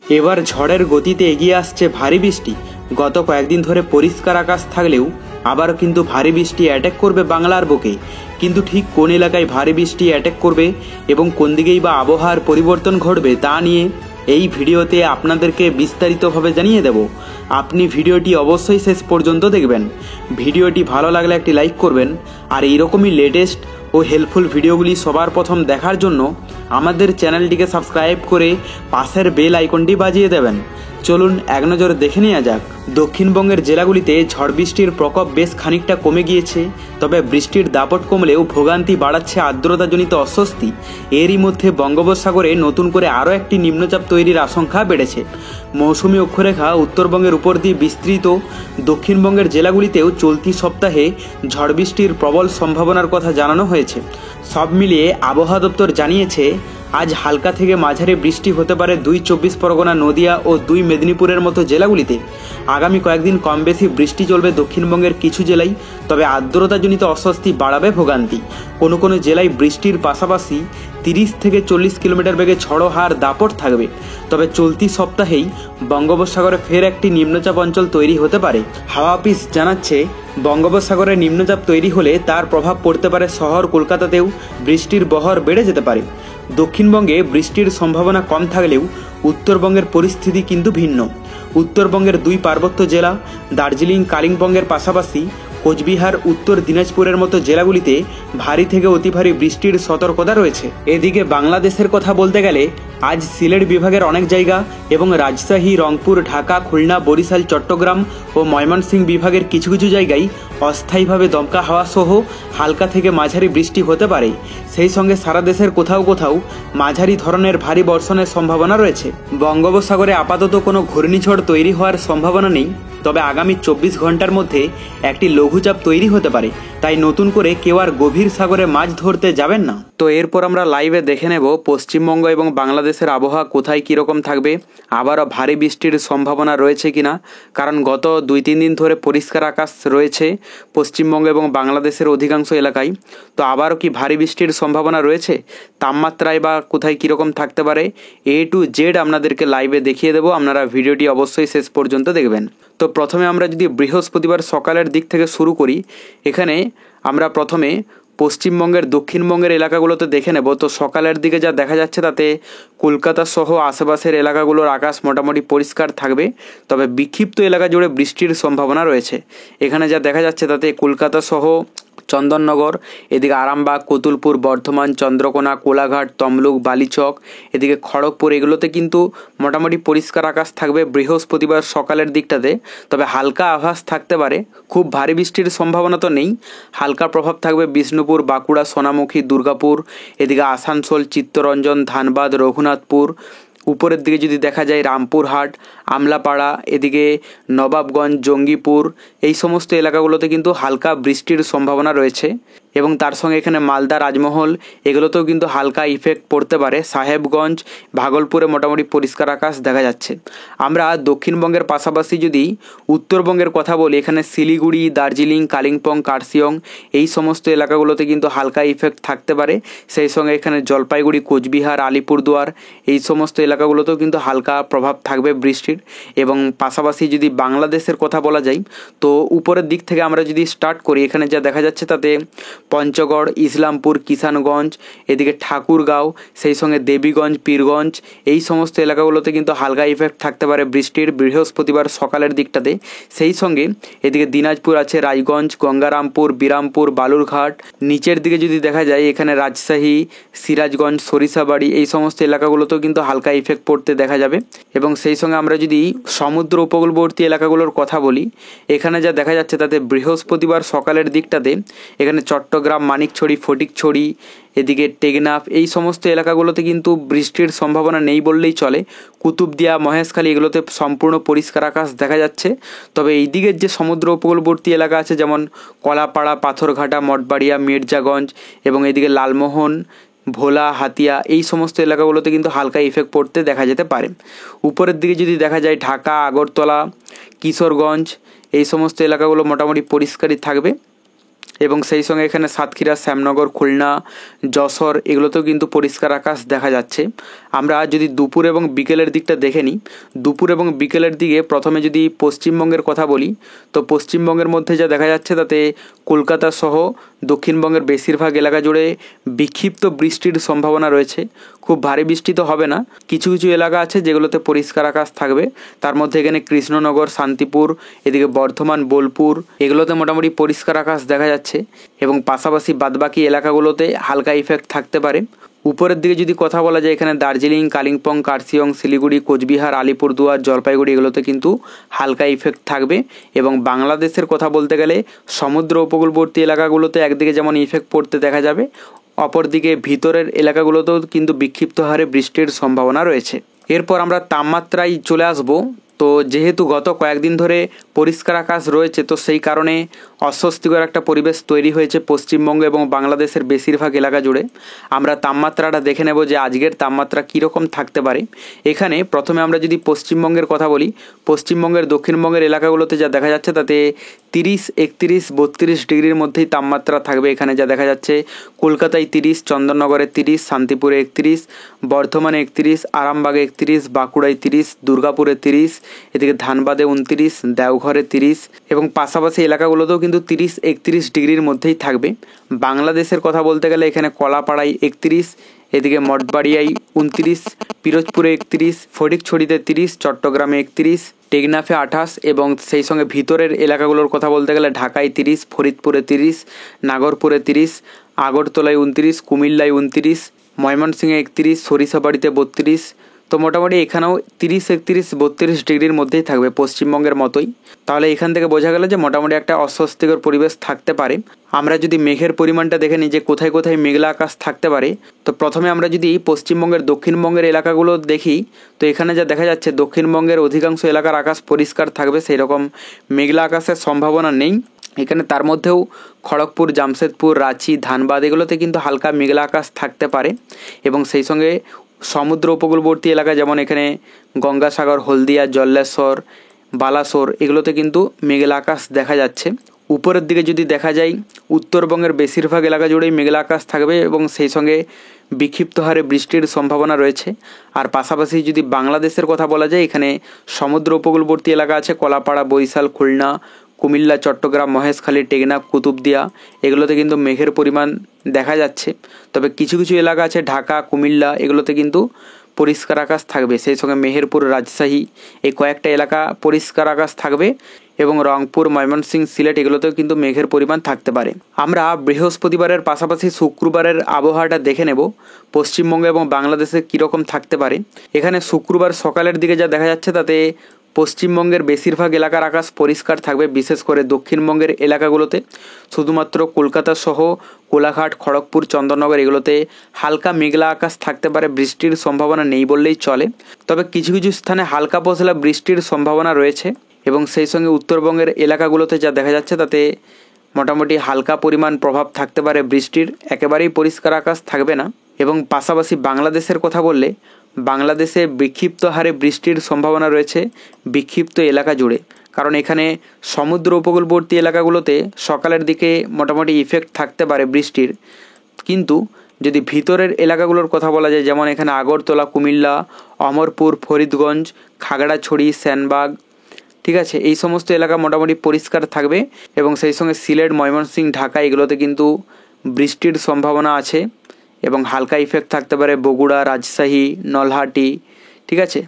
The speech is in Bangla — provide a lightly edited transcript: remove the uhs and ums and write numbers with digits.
এবার ঝড়ের গতিতে এগিয়ে আসছে ভারী বৃষ্টি। গত কয়েকদিন ধরে পরিষ্কার আকাশ থাকলেও আবারও কিন্তু ভারী বৃষ্টি অ্যাটাক করবে বাংলার বুকে। কিন্তু ঠিক কোন এলাকায় ভারী বৃষ্টি অ্যাটাক করবে এবং কোন দিকেই বা আবহাওয়ার পরিবর্তন ঘটবে তা নিয়ে এই ভিডিওতে আপনাদেরকে বিস্তারিতভাবে জানিয়ে দেব। আপনি ভিডিওটি অবশ্যই শেষ পর্যন্ত দেখবেন। ভিডিওটি ভালো লাগলে একটি লাইক করবেন, আর এইরকমই লেটেস্ট ও হেল্পফুল ভিডিওগুলি সবার প্রথম দেখার জন্য আমাদের চ্যানেলটিকে সাবস্ক্রাইব করে পাশের বেল আইকনটি বাজিয়ে দেবেন। চলুন এক নজরে দেখে নেওয়া যাক। দক্ষিণবঙ্গের জেলাগুলিতে ঝড় বৃষ্টির প্রকোপ বেশ খানিকটা কমে গিয়েছে, তবে বৃষ্টির দাপট কমলেও ভোগান্তি বাড়াচ্ছে আর্দ্রতাজনিত অস্বস্তি। এরই মধ্যে বঙ্গোপসাগরে নতুন করে আরও একটি নিম্নচাপ তৈরির আশঙ্কা বেড়েছে। মৌসুমী অক্ষরেখা উত্তরবঙ্গের উপর দিয়ে বিস্তৃত। দক্ষিণবঙ্গের জেলাগুলিতেও চলতি সপ্তাহে ঝড় বৃষ্টির প্রবল সম্ভাবনার কথা জানানো হয়েছে। সব মিলিয়ে আবহাওয়া দপ্তর জানিয়েছে, আজ হালকা থেকে মাঝারি বৃষ্টি হতে পারে 2 চব্বিশ পরগনা, নদিয়া ও 2 মেদিনীপুরের মতো জেলাগুলিতে। আগামী কয়েকদিন কম বেশি বৃষ্টি চলবে দক্ষিণবঙ্গের কিছু জেলায়, তবে আর্দ্রতাজনিত অস্বস্তি বাড়াবে ভোগান্তি। কোনো কোনো জেলায় বৃষ্টির পাশাপাশি 30 থেকে 40 কিলোমিটার বেগে ঝড়ো হাওয়ার দাপট থাকবে। তবে চলতি সপ্তাহেই বঙ্গোপসাগরে ফের একটি নিম্নচাপ অঞ্চল তৈরি হতে পারে। হাওয়া অফিস জানাচ্ছে, বঙ্গোপসাগরে নিম্নচাপ তৈরি হলে তার প্রভাব পড়তে পারে শহর কলকাতাতেও। বৃষ্টির বহর বেড়ে যেতে পারে। দক্ষিণবঙ্গে বৃষ্টির সম্ভাবনা কম থাকলেও উত্তরবঙ্গের পরিস্থিতি কিন্তু ভিন্ন। উত্তরবঙ্গের 2 পার্বত্য জেলা দার্জিলিং, কালিম্পংয়ের পাশাপাশি কোচবিহার, উত্তর দিনাজপুরের মতো জেলাগুলিতে ভারী থেকে অতি ভারী বৃষ্টির সতর্কতা রয়েছে। এদিকে বাংলাদেশের কথা বলতে গেলে আজ সিলেট বিভাগের অনেক জায়গা এবং রাজশাহী, রংপুর, ঢাকা, খুলনা, বরিশাল, চট্টগ্রাম ও ময়মনসিংহ বিভাগের কিছু কিছু জায়গায় অস্থায়ীভাবে দমকা হাওয়া সহ হালকা থেকে মাঝারি বৃষ্টি হতে পারে। সেই সঙ্গে সারা দেশের কোথাও কোথাও মাঝারি ধরনের ভারী বর্ষণের সম্ভাবনা রয়েছে। বঙ্গোপসাগরে আপাতত কোনো ঘূর্ণিঝড় তৈরি হওয়ার সম্ভাবনা নেই, তবে আগামী 24 ঘন্টার মধ্যে একটি লঘুচাপ তৈরি হতে পারে। তাই নতুন করে কেউ আর গভীর সাগরে মাছ ধরতে যাবেন না। তো এরপর আমরা লাইভে দেখে নেব পশ্চিমবঙ্গ এবং বাংলাদেশের আবহাওয়া কোথায় কীরকম থাকবে, আবারও ভারী বৃষ্টির সম্ভাবনা রয়েছে কিনা। কারণ গত 2-3 দিন ধরে পরিষ্কার আকাশ রয়েছে পশ্চিমবঙ্গ এবং বাংলাদেশের অধিকাংশ এলাকায়। তো আবারও কি ভারী বৃষ্টির সম্ভাবনা রয়েছে, তাপমাত্রায় বা কোথায় কীরকম থাকতে পারে, A to Z আপনাদেরকে লাইভে দেখিয়ে দেবো। আপনারা ভিডিওটি অবশ্যই শেষ পর্যন্ত দেখবেন। তো প্রথমে আমরা যদি বৃহস্পতিবার সকালের দিক থেকে শুরু করি, এখানে আমরা প্রথমে পশ্চিমবঙ্গের দক্ষিণবঙ্গের এলাকাগুলোতে দেখে নেব। তো সকালের দিকে যা দেখা যাচ্ছে তাতে কলকাতা সহ আশেপাশের এলাকাগুলোর আকাশ মোটামুটি পরিষ্কার থাকবে, তবে বিক্ষিপ্ত এলাকা জুড়ে বৃষ্টির সম্ভাবনা রয়েছে। এখানে যা দেখা যাচ্ছে তাতে কলকাতা সহ চন্দননগর, এদিকে আরামবাগ, কতুলপুর, বর্ধমান, চন্দ্রকোনা, কোলাঘাট, তমলুক, বালিচক, এদিকে খড়গপুর, এগুলোতে কিন্তু মোটামুটি পরিষ্কার আকাশ থাকবে বৃহস্পতিবার সকালের দিকটাতে। তবে হালকা আভাস থাকতে পারে, খুব ভারী বৃষ্টির সম্ভাবনা তো নেই। হালকা প্রভাব থাকবে বিষ্ণুপুর, বাঁকুড়া, সোনামুখী, দুর্গাপুর, এদিকে আসানসোল, চিত্তরঞ্জন, ধানবাদ, রঘুনাথপুর। উপরের দিকে যদি দেখা যায় রামপুরহাট, আমলাপাড়া, এদিকে নবাবগঞ্জ, জঙ্গিপুর, এই সমস্ত এলাকাগুলোতে কিন্তু হালকা বৃষ্টির সম্ভাবনা রয়েছে। এবং তার সঙ্গে এখানে মালদা, রাজমহল, এগুলোতেও কিন্তু হালকা ইফেক্ট পড়তে পারে। সাহেবগঞ্জ, ভাগলপুরে মোটামুটি পরিষ্কার আকাশ দেখা যাচ্ছে। আমরা দক্ষিণবঙ্গের পাশাপাশি যদি উত্তরবঙ্গের কথা বলি, এখানে শিলিগুড়ি, দার্জিলিং, কালিম্পং, কার্শিয়ং, এই সমস্ত এলাকাগুলোতে কিন্তু হালকা ইফেক্ট থাকতে পারে। সেই সঙ্গে এখানে জলপাইগুড়ি, কোচবিহার, আলিপুরদুয়ার, এই সমস্ত এলাকাগুলোতেও কিন্তু হালকা প্রভাব থাকবে বৃষ্টির। এবং পাশাপাশি যদি বাংলাদেশের কথা বলা যায়, তো উপরের দিক থেকে আমরা যদি স্টার্ট করি, এখানে যা দেখা যাচ্ছে তাতে পঞ্চগড়, ইসলামপুর, কিষানগঞ্জ, এদিকে ঠাকুরগাঁও, সেই সঙ্গে দেবীগঞ্জ, পীরগঞ্জ, এই সমস্ত এলাকাগুলোতে কিন্তু হালকা ইফেক্ট থাকতে পারে বৃষ্টির বৃহস্পতিবার সকালের দিকটাতে। সেই সঙ্গে এদিকে দিনাজপুর আছে, রায়গঞ্জ, গঙ্গারামপুর, বিরামপুর, বালুরঘাট। নিচের দিকে যদি দেখা যায় এখানে রাজশাহী, সিরাজগঞ্জ, সরিষাবাড়ি, এই সমস্ত এলাকাগুলোতেও কিন্তু হালকা ইফেক্ট পড়তে দেখা যাবে। এবং সেই সঙ্গে আমরা যদি সমুদ্র উপকূলবর্তী এলাকাগুলোর কথা বলি, এখানে যা দেখা যাচ্ছে তাতে বৃহস্পতিবার সকালের দিকটাতে এখানে চট্টগ্রাম, মানিকছড়ি, ফটিকছড়ি, এদিকে টেকনাফ, এই সমস্ত এলাকাগুলোতে কিন্তু বৃষ্টির সম্ভাবনা নেই বললেই চলে। কুতুবদিয়া, মহেশখালী, এগুলোতে সম্পূর্ণ পরিষ্কার আকাশ দেখা যাচ্ছে। তবে এই দিকের যে সমুদ্র উপকূলবর্তী এলাকা আছে, যেমন কলাপাড়া, পাথরঘাটা, মঠবাড়িয়া, মির্জাগঞ্জ এবং এদিকে লালমোহন, ভোলা, হাতিয়া, এই সমস্ত এলাকাগুলোতে কিন্তু হালকা ইফেক্ট পড়তে দেখা যেতে পারে। উপরের দিকে যদি দেখা যায় ঢাকা, আগরতলা, কিশোরগঞ্জ, এই সমস্ত এলাকাগুলো মোটামুটি পরিষ্কারই থাকবে। এবং সেই সঙ্গে এখানে সাতক্ষীরা, শ্যামনগর, খুলনা, যশোর এগুলোতেও কিন্তু পরিষ্কার আকাশ দেখা যাচ্ছে। আমরা যদি দুপুর এবং বিকেলের দিকটা দেখে নিই, দুপুর এবং বিকেলের দিকে প্রথমে যদি পশ্চিমবঙ্গের কথা বলি, তো পশ্চিমবঙ্গের মধ্যে যা দেখা যাচ্ছে তাতে কলকাতা সহ দক্ষিণবঙ্গের বেশিরভাগ এলাকা জুড়ে বিক্ষিপ্ত বৃষ্টির সম্ভাবনা রয়েছে। খুব ভারী বৃষ্টি তো হবে না, কিছু কিছু এলাকা আছে যেগুলোতে পরিষ্কার আকাশ থাকবে। তার মধ্যে এখানে কৃষ্ণনগর, শান্তিপুর, এদিকে বর্ধমান, বোলপুর এগুলোতে মোটামুটি পরিষ্কার আকাশ দেখা যাচ্ছে এবং পাশাপাশি বাদবাকি এলাকাগুলোতে হালকা ইফেক্ট থাকতে পারে। উপরের দিকে যদি কথা বলা যায়, এখানে দার্জিলিং, কালিম্পং, কার্শিয়ং, শিলিগুড়ি, কোচবিহার, আলিপুরদুয়ার, জলপাইগুড়ি এগুলোতে কিন্তু হালকা ইফেক্ট থাকবে। এবং বাংলাদেশের কথা বলতে গেলে সমুদ্র উপকূলবর্তী এলাকাগুলোতে একদিকে যেমন ইফেক্ট পড়তে দেখা যাবে, অপরদিকে ভিতরের এলাকাগুলোতেও কিন্তু বিক্ষিপ্ত হারে বৃষ্টির সম্ভাবনা রয়েছে। এরপর আমরা তাপমাত্রায় চলে আসব। তো যেহেতু গত কয়েকদিন ধরে পরিষ্কার আকাশ রয়েছে, তো সেই কারণে অস্বস্তিকর একটা পরিবেশ তৈরি হয়েছে পশ্চিমবঙ্গ এবং বাংলাদেশের বেশিরভাগ এলাকা জুড়ে। আমরা তাপমাত্রাটা দেখে নেব যে আজকের তাপমাত্রা কীরকম থাকতে পারে। এখানে প্রথমে আমরা যদি পশ্চিমবঙ্গের কথা বলি, পশ্চিমবঙ্গের দক্ষিণবঙ্গের এলাকাগুলোতে যা দেখা যাচ্ছে তাতে 30, 31, 32 ডিগ্রির মধ্যেই তাপমাত্রা থাকবে। এখানে যা দেখা যাচ্ছে কলকাতায় 30, চন্দননগরে 30, শান্তিপুরে 31, বর্ধমানে 31, আরামবাগে 31, বাঁকুড়ায় 30, দুর্গাপুরে 30, এদিকে ধানবাদে 29, দেওঘরে 30 এবং পাশাপাশি এলাকাগুলোতেও কিন্তু 30, 31 ডিগ্রির মধ্যেই থাকবে। বাংলাদেশের কথা বলতে গেলে এখানে কলাপাড়ায় 31, এদিকে মঠবাড়িয়ায় 29, পিরোজপুরে 31, ফটিকছড়িতে 30, চট্টগ্রামে 31, টেকনাফে 28 এবং সেই সঙ্গে ভিতরের এলাকাগুলোর কথা বলতে গেলে ঢাকায় 30, ফরিদপুরে 30, নাগরপুরে 30, আগরতলায় 29, কুমিল্লায় 29, ময়মনসিংহে 31, সরিষাবাড়িতে 32। তো মোটামুটি এখানেও 30, 31, 32 ডিগ্রির মধ্যেই থাকবে পশ্চিমবঙ্গের মতোই। তাহলে এখান থেকে বোঝা গেল যে মোটামুটি একটা অস্বস্তিকর পরিবেশ থাকতে পারে। আমরা যদি মেঘের পরিমাণটা দেখে নিই যে কোথায় কোথায় মেঘলা আকাশ থাকতে পারে, তো প্রথমে আমরা যদি পশ্চিমবঙ্গের দক্ষিণবঙ্গের এলাকাগুলো দেখি, তো এখানে যা দেখা যাচ্ছে দক্ষিণবঙ্গের অধিকাংশ এলাকার আকাশ পরিষ্কার থাকবে, সেই রকম মেঘলা আকাশের সম্ভাবনা নেই। এখানে তার মধ্যেও খড়গপুর, জামশেদপুর, রাঁচি, ধানবাদ এগুলোতে কিন্তু হালকা মেঘলা আকাশ থাকতে পারে এবং সেই সঙ্গে সমুদ্র উপকূলবর্তী এলাকা যেমন এখানে গঙ্গাসাগর, হলদিয়া, জল্লেশ্বর, বালাসোর এগুলোতে কিন্তু মেঘলা আকাশ দেখা যাচ্ছে। উপরের দিকে যদি দেখা যায় উত্তরবঙ্গের বেশিরভাগ এলাকা জুড়েই মেঘলা আকাশ থাকবে এবং সেই সঙ্গে বিক্ষিপ্ত হারে বৃষ্টির সম্ভাবনা রয়েছে। আর পাশাপাশি যদি বাংলাদেশের কথা বলা যায়, এখানে সমুদ্র উপকূলবর্তী এলাকা আছে কলাপাড়া, বরিশাল, খুলনা, কুমিল্লা, চট্টগ্রাম, মহেশখালী, টেকনাফ, কুতুবদিয়া এগুলোতে কিন্তু মেঘের পরিমাণ দেখা যাচ্ছে। তবে কিছু কিছু এলাকা আছে ঢাকা, কুমিল্লা এগুলোতে কিন্তু পরিষ্কার আকাশ থাকবে। সেই সঙ্গে মেহেরপুর, রাজশাহী এই কয়েকটা এলাকা পরিষ্কার আকাশ থাকবে এবং রংপুর, ময়মনসিংহ, সিলেট এগুলোতেও কিন্তু মেঘের পরিমাণ থাকতে পারে। আমরা বৃহস্পতিবারের পাশাপাশি শুক্রবারের আবহাওয়াটা দেখে নেব পশ্চিমবঙ্গ এবং বাংলাদেশে কীরকম থাকতে পারে। এখানে শুক্রবার সকালের দিকে যা দেখা যাচ্ছে তাতে পশ্চিমবঙ্গের বেশিরভাগ এলাকার আকাশ পরিষ্কার থাকবে, বিশেষ করে দক্ষিণবঙ্গের এলাকাগুলোতে। শুধুমাত্র কলকাতা সহ কোলাঘাট, খড়গপুর, চন্দননগর এগুলোতে হালকা মেঘলা আকাশ থাকতে পারে, বৃষ্টির সম্ভাবনা নেই বললেই চলে। তবে কিছু কিছু স্থানে হালকা পশলা বৃষ্টির সম্ভাবনা রয়েছে এবং সেই সঙ্গে উত্তরবঙ্গের এলাকাগুলোতে যা দেখা যাচ্ছে তাতে মোটামুটি হালকা পরিমাণ প্রভাব থাকতে পারে বৃষ্টির, একেবারেই পরিষ্কার আকাশ থাকবে না। এবং পাশাপাশি বাংলাদেশের কথা বললে বাংলাদেশে বিক্ষিপ্ত হারে বৃষ্টির সম্ভাবনা রয়েছে বিক্ষিপ্ত এলাকা জুড়ে, কারণ এখানে সমুদ্র উপকূলবর্তী এলাকাগুলোতে সকালের দিকে মোটামুটি ইফেক্ট থাকতে পারে বৃষ্টির। কিন্তু যদি ভিতরের এলাকাগুলোর কথা বলা যায়, যেমন এখানে আগরতলা, কুমিল্লা, অমরপুর, ফরিদগঞ্জ, খাগড়াছড়ি, সেনবাগ, ঠিক আছে, এই সমস্ত এলাকা মোটামুটি পরিষ্কার থাকবে এবং সেই সঙ্গে সিলেট, ময়মনসিংহ, ঢাকা এগুলোতে কিন্তু বৃষ্টির সম্ভাবনা আছে এবং হালকা ইফেক্ট থাকতে পারে বগুড়া, রাজশাহী, নলহাটি, ঠিক আছে।